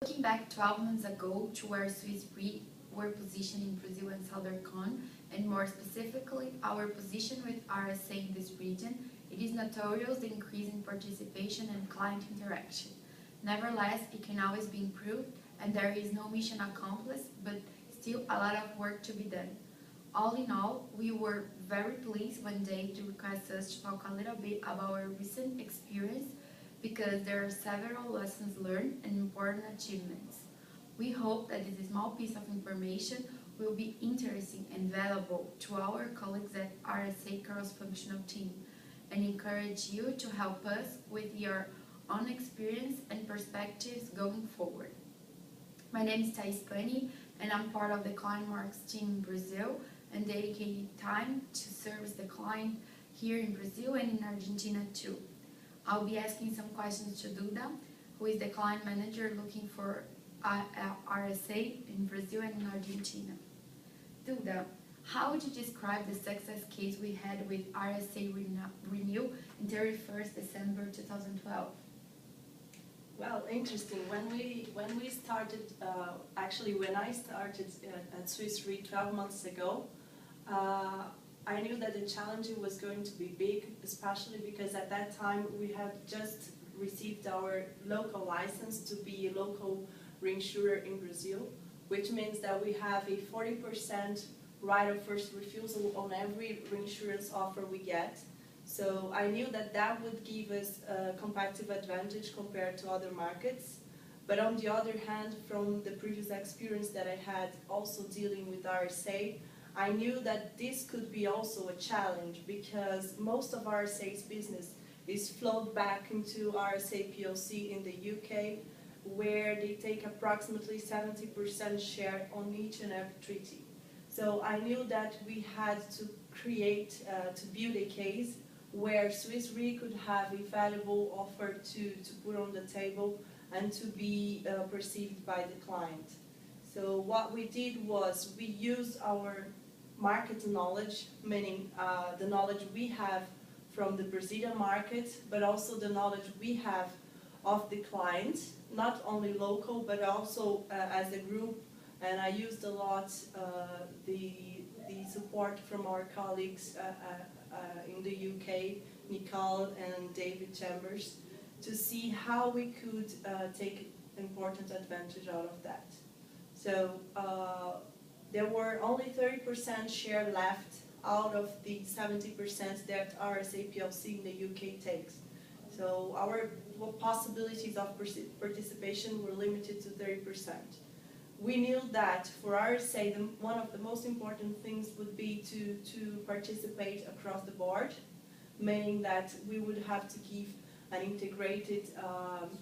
Looking back 12 months ago to where Swiss Re were positioned in Brazil and Southern Cone, and more specifically our position with RSA in this region, it is notorious the increase in participation and client interaction. Nevertheless, it can always be improved, and there is no mission accomplished, but still a lot of work to be done. All in all, we were very pleased one day to request us to talk a little bit about our recent experience because there are several lessons learned and important achievements. We hope that this small piece of information will be interesting and valuable to our colleagues at RSA cross-functional team and encourage you to help us with your own experience and perspectives going forward. My name is Thais Pani, and I'm part of the Client Marks team in Brazil and dedicated time to service the client here in Brazil and in Argentina too. I'll be asking some questions to Duda, who is the client manager looking for RSA in Brazil and in Argentina. Duda, how would you describe the success case we had with RSA Renew in 31st December 2012? Well, interesting. When we started, actually when I started at Swiss Re 12 months ago, I knew that the challenge was going to be big, especially because at that time we had just received our local license to be a local reinsurer in Brazil, which means that we have a 40% right of first refusal on every reinsurance offer we get. So I knew that that would give us a competitive advantage compared to other markets. But on the other hand, from the previous experience that I had also dealing with RSA, I knew that this could be also a challenge because most of RSA's business is flowed back into RSA PLC in the UK, where they take approximately 70% share on each and every treaty. So I knew that we had to to build a case where Swiss Re could have a valuable offer to put on the table and to be perceived by the client. So what we did was we used our market knowledge, meaning the knowledge we have from the Brazilian market, but also the knowledge we have of the client, not only local, but also as a group. And I used a lot the support from our colleagues in the UK, Nicole and David Chambers, to see how we could take important advantage out of that. So there were only 30% share left out of the 70% that RSA PLC in the UK takes. So our possibilities of participation were limited to 30%. We knew that for RSA, one of the most important things would be to participate across the board, meaning that we would have to give an integrated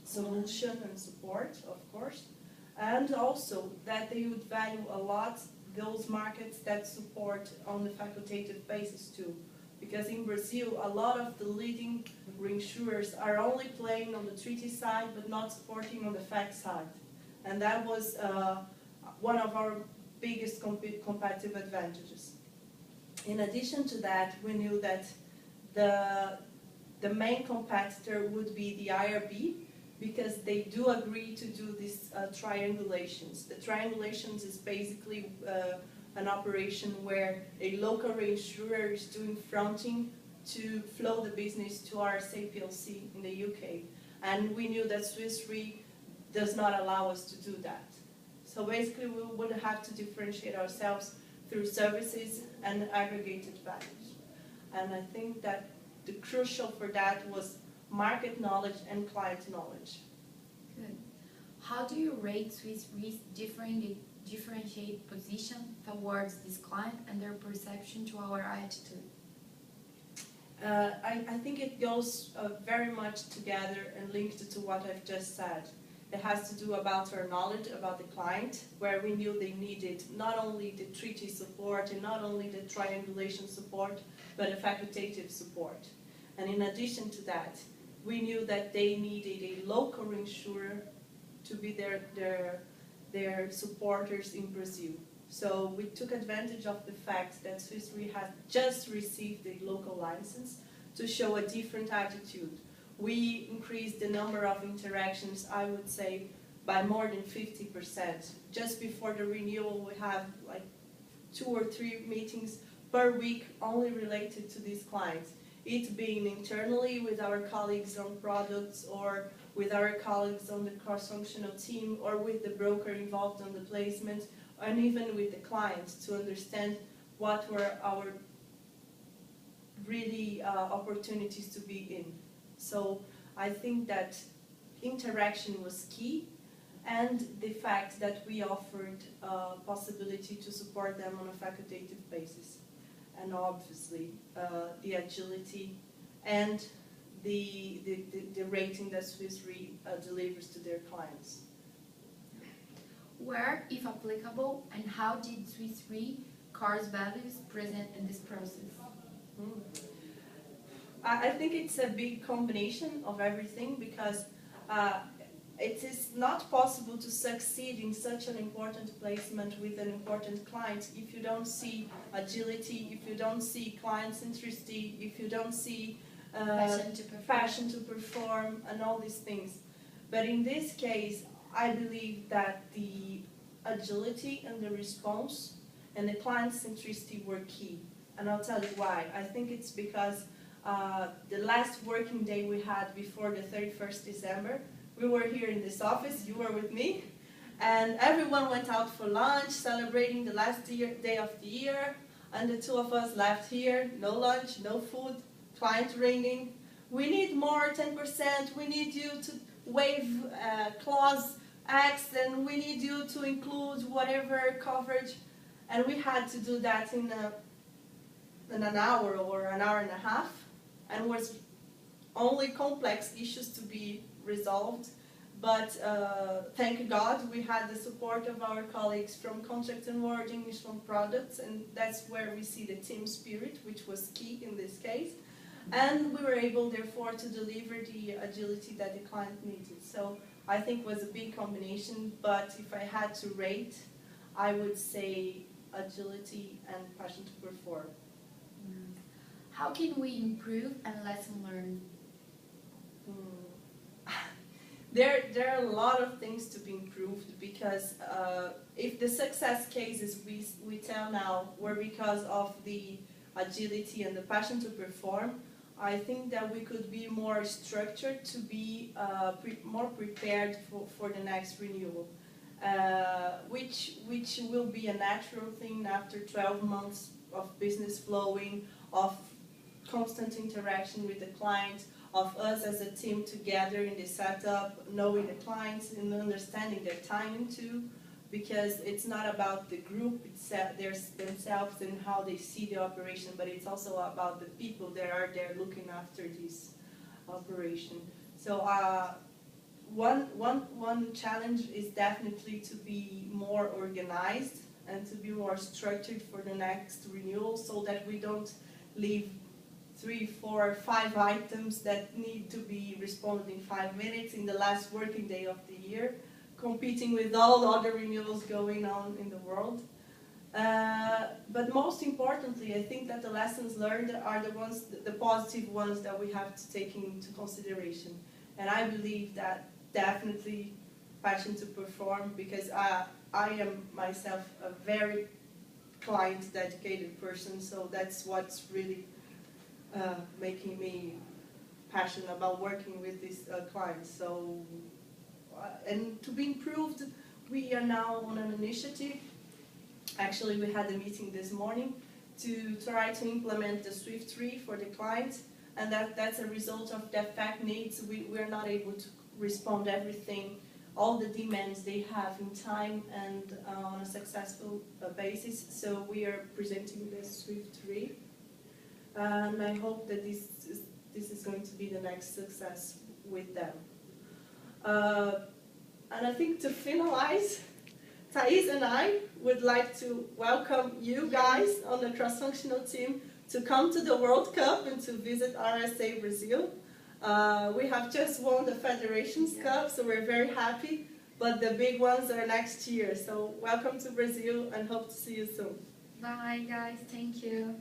solution and support, of course, and also that they would value a lot those markets that support on the facultative basis too. Because in Brazil, a lot of the leading reinsurers are only playing on the treaty side, but not supporting on the fact side. And that was one of our biggest competitive advantages. In addition to that, we knew that the main competitor would be the IRB, because they do agree to do these triangulations. The triangulations is basically an operation where a local reinsurer is doing fronting to flow the business to RSA PLC in the UK. And we knew that Swiss Re does not allow us to do that. So basically we would have to differentiate ourselves through services and aggregated values. And I think that the crucial for that was market knowledge and client knowledge. Good. How do you rate Swiss Re's differentiate position towards this client and their perception to our attitude? I think it goes very much together and linked to what I've just said. It has to do about our knowledge about the client, where we knew they needed not only the treaty support and not only the triangulation support, but a facultative support. And in addition to that, we knew that they needed a local insurer to be their supporters in Brazil. So we took advantage of the fact that Swiss Re had just received a local license to show a different attitude. We increased the number of interactions, I would say, by more than 50%. Just before the renewal, we have like 2 or 3 meetings per week only related to these clients. It being internally with our colleagues on products, or with our colleagues on the cross-functional team, or with the broker involved on the placement, and even with the clients, to understand what were our really opportunities to be in. So I think that interaction was key, and the fact that we offered possibility to support them on a facultative basis. And obviously the agility and the rating that Swiss Re delivers to their clients. Where, if applicable, and how did Swiss Re core values present in this process? I think it's a big combination of everything, because it is not possible to succeed in such an important placement with an important client if you don't see agility, if you don't see client centricity, if you don't see passion to perform, and all these things. But in this case, I believe that the agility and the response and the client centricity were key. And I'll tell you why. I think it's because the last working day we had before the 31st December, we were here in this office, you were with me, and everyone went out for lunch, celebrating the last day of the year, and the 2 of us left here, no lunch, no food, client ringing. We need more, 10%, we need you to waive clause X, and we need you to include whatever coverage. And we had to do that in an hour or an hour and a half, and was only complex issues to be resolved. But thank God we had the support of our colleagues from contract and wording, from products, and that's where we see the team spirit, which was key in this case. And we were able, therefore, to deliver the agility that the client needed. So I think it was a big combination, but if I had to rate, I would say agility and passion to perform. How can we improve and lesson learn? There are a lot of things to be improved, because if the success cases we tell now were because of the agility and the passion to perform, I think that we could be more structured to be more prepared for the next renewal, which will be a natural thing after 12 months of business flowing, of constant interaction with the client, of us as a team together in the setup, knowing the clients and understanding their timing too, because it's not about the group themselves and how they see the operation, but it's also about the people that are there looking after this operation. So one challenge is definitely to be more organized and to be more structured for the next renewal, so that we don't leave 3, 4, 5 items that need to be responded in 5 minutes in the last working day of the year, competing with all other renewals going on in the world. But most importantly, I think that the lessons learned are the positive ones that we have to take into consideration. And I believe that definitely passion to perform, because I am myself a very client-dedicated person, so that's what's really making me passionate about working with these clients. So, and to be improved, we are now on an initiative. Actually, we had a meeting this morning to try to implement the Swift 3 for the clients, and that's a result of the fact needs. We're not able to respond everything, all the demands they have in time and on a successful basis. So we are presenting the Swift 3. And I hope that this is going to be the next success with them. And I think to finalize, Thais and I would like to welcome you guys on the cross-functional team to come to the World Cup and to visit RSA Brazil. We have just won the Federations Cup, so we're very happy, but the big ones are next year. So welcome to Brazil and hope to see you soon. Bye guys, thank you.